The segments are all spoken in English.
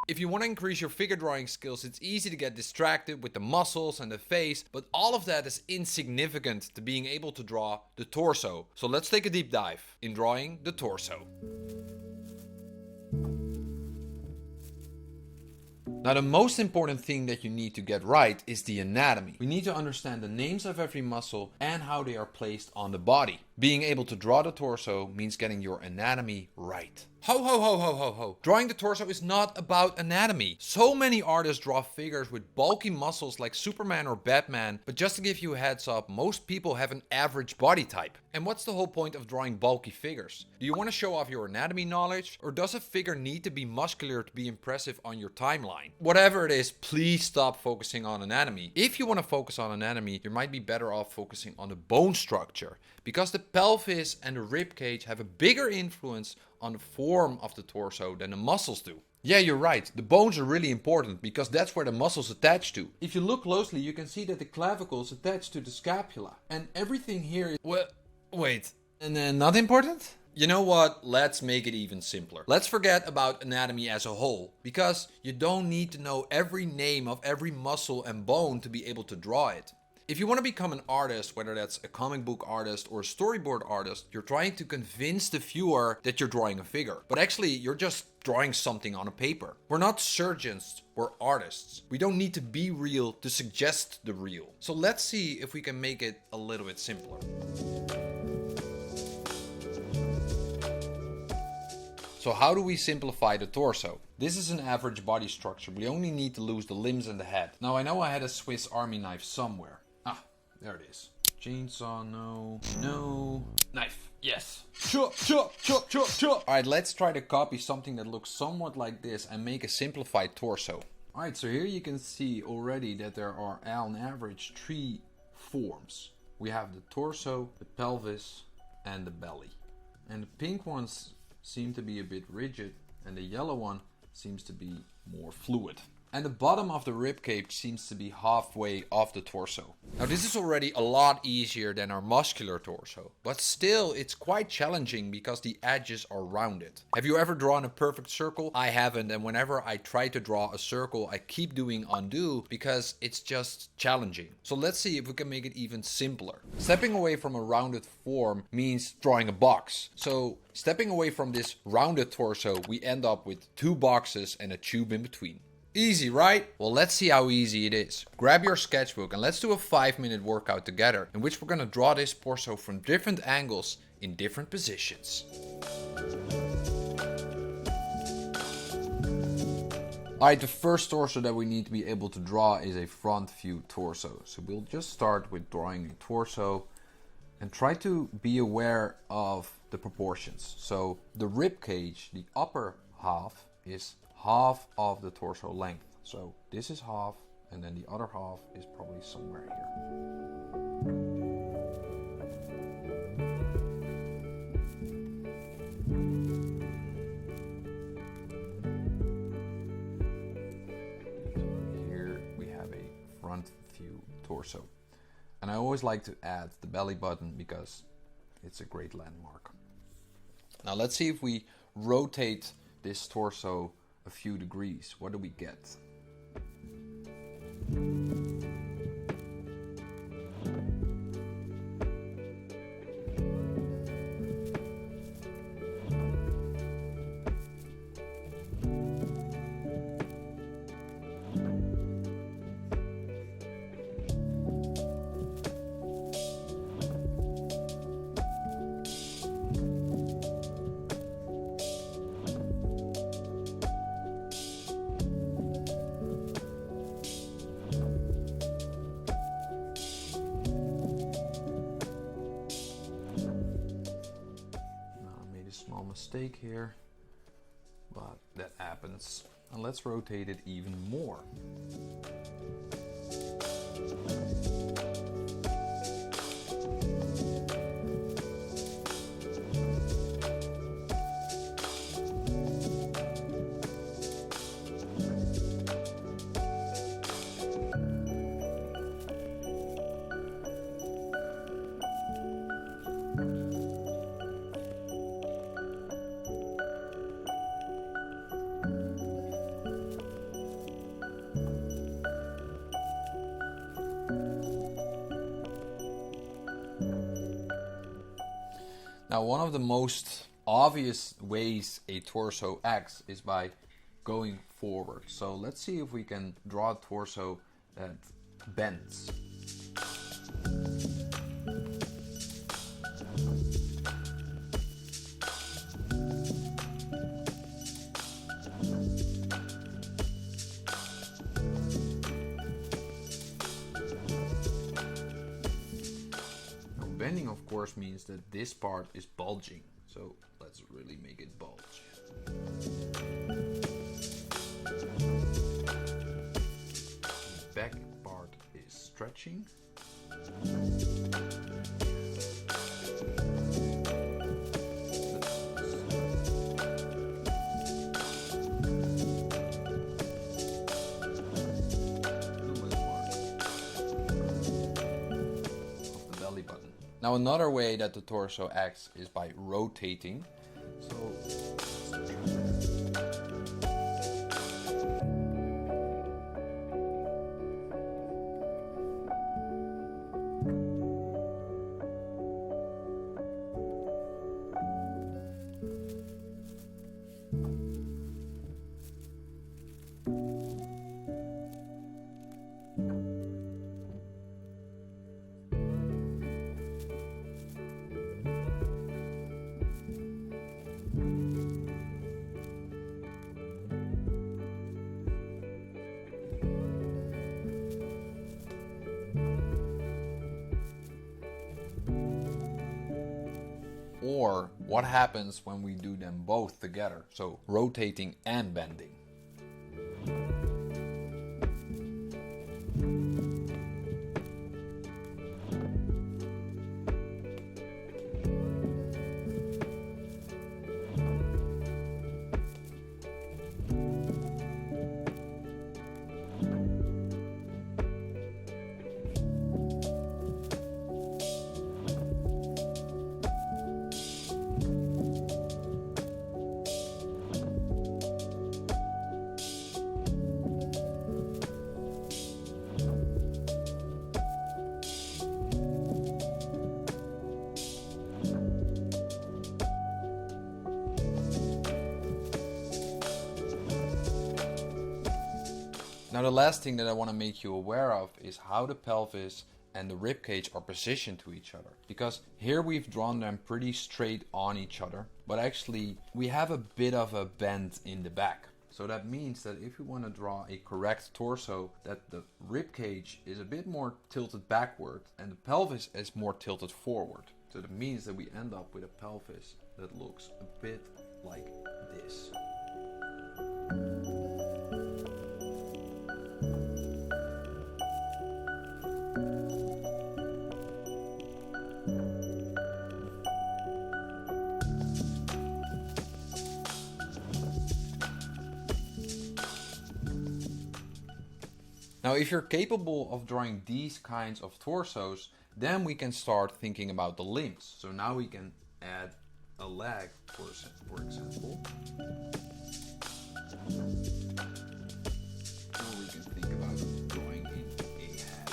If you want to increase your figure drawing skills, it's easy to get distracted with the muscles and the face, but all of that is insignificant to being able to draw the torso. So let's take a deep dive in drawing the torso. Now, the most important thing that you need to get right is the anatomy. We need to understand the names of every muscle and how they are placed on the body. Being able to draw the torso means getting your anatomy right. Ho ho ho ho ho ho. Drawing the torso is not about anatomy. So many artists draw figures with bulky muscles like Superman or Batman, but just to give you a heads up, most people have an average body type. And what's the whole point of drawing bulky figures? Do you want to show off your anatomy knowledge, or does a figure need to be muscular to be impressive on your timeline? Whatever it is, please stop focusing on anatomy. If you want to focus on anatomy, you might be better off focusing on the bone structure, because the pelvis and the rib cage have a bigger influence on the form of the torso than the muscles do. Yeah, you're right. The bones are really important because that's where the muscles attach to. If you look closely, you can see that the clavicle is attached to the scapula. And everything here is... Wait. And then not important? You know what? Let's make it even simpler. Let's forget about anatomy as a whole, because you don't need to know every name of every muscle and bone to be able to draw it. If you want to become an artist, whether that's a comic book artist or a storyboard artist, you're trying to convince the viewer that you're drawing a figure. But actually, you're just drawing something on a paper. We're not surgeons, we're artists. We don't need to be real to suggest the real. So let's see if we can make it a little bit simpler. So how do we simplify the torso? This is an average body structure. We only need to lose the limbs and the head. Now I know I had a Swiss Army knife somewhere. There it is. Chainsaw, no. Knife, yes. Chop. Alright, let's try to copy something that looks somewhat like this and make a simplified torso. Alright, so here you can see already that there are on average 3 forms. We have the torso, the pelvis, and the belly. And the pink ones seem to be a bit rigid, and the yellow one seems to be more fluid. And the bottom of the rib cage seems to be halfway off the torso. Now this is already a lot easier than our muscular torso, but still it's quite challenging because the edges are rounded. Have you ever drawn a perfect circle? I haven't, and whenever I try to draw a circle, I keep doing undo because it's just challenging. So let's see if we can make it even simpler. Stepping away from a rounded form means drawing a box. So stepping away from this rounded torso, we end up with 2 boxes and a tube in between. Easy, right? Well, let's see how easy it is. Grab your sketchbook and let's do a 5-minute workout together in which we're gonna draw this torso from different angles in different positions. Alright, the first torso that we need to be able to draw is a front view torso. So we'll just start with drawing a torso and try to be aware of the proportions. So the rib cage, the upper half, is half of the torso length. So this is half, and then the other half is probably somewhere here. Here we have a front view torso. And I always like to add the belly button because it's a great landmark. Now let's see if we rotate this torso a few degrees. What do we get? Mistake here, but that happens. And let's rotate it even more. Now, one of the most obvious ways a torso acts is by going forward. So let's see if we can draw a torso that bends. Bending, of course, means that this part is bulging. So let's really make it bulge. The back part is stretching. Now another way that the torso acts is by rotating. So or what happens when we do them both together, so rotating and bending. Now the last thing that I want to make you aware of is how the pelvis and the rib cage are positioned to each other. Because here we've drawn them pretty straight on each other, but actually we have a bit of a bend in the back. So that means that if you want to draw a correct torso, that the rib cage is a bit more tilted backward and the pelvis is more tilted forward. So that means that we end up with a pelvis that looks a bit like this. Now, if you're capable of drawing these kinds of torsos, then we can start thinking about the limbs. So now we can add a leg, for example. Or we can think about drawing in a head.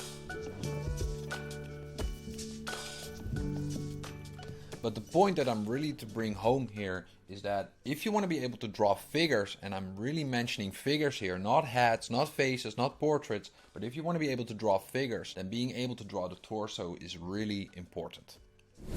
But the point that I'm really to bring home here is that if you want to be able to draw figures, and I'm really mentioning figures here, not heads, not faces, not portraits, but if you want to be able to draw figures, then being able to draw the torso is really important.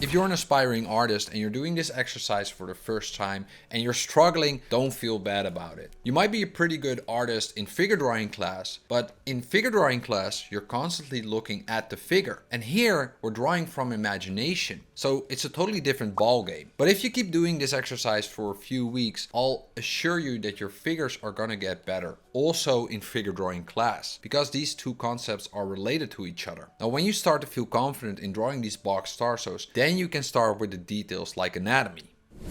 If you're an aspiring artist and you're doing this exercise for the first time and you're struggling, don't feel bad about it. You might be a pretty good artist in figure drawing class, but in figure drawing class, you're constantly looking at the figure. And here, we're drawing from imagination. So it's a totally different ball game. But if you keep doing this exercise for a few weeks, I'll assure you that your figures are gonna get better. Also in figure drawing class, because these two concepts are related to each other. Now, when you start to feel confident in drawing these box torsos, then you can start with the details like anatomy.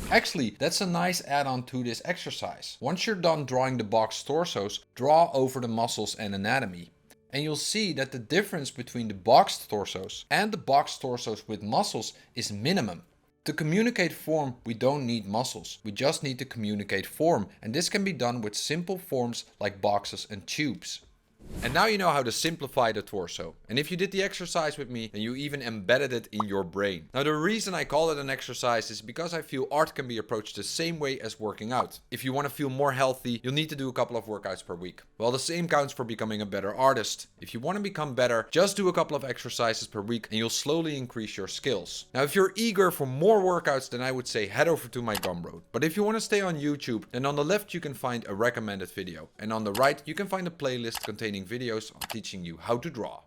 Actually, that's a nice add-on to this exercise. Once you're done drawing the box torsos, draw over the muscles and anatomy. And you'll see that the difference between the boxed torsos and the boxed torsos with muscles is minimum. To communicate form, we don't need muscles. We just need to communicate form, and this can be done with simple forms like boxes and tubes. And now you know how to simplify the torso. And if you did the exercise with me, then you even embedded it in your brain. Now the reason I call it an exercise is because I feel art can be approached the same way as working out. If you want to feel more healthy, you'll need to do a couple of workouts per week. Well, the same counts for becoming a better artist. If you want to become better, just do a couple of exercises per week and you'll slowly increase your skills. Now if you're eager for more workouts, then I would say head over to my Gumroad. But if you want to stay on YouTube, then on the left you can find a recommended video. And on the right you can find a playlist containing videos on teaching you how to draw.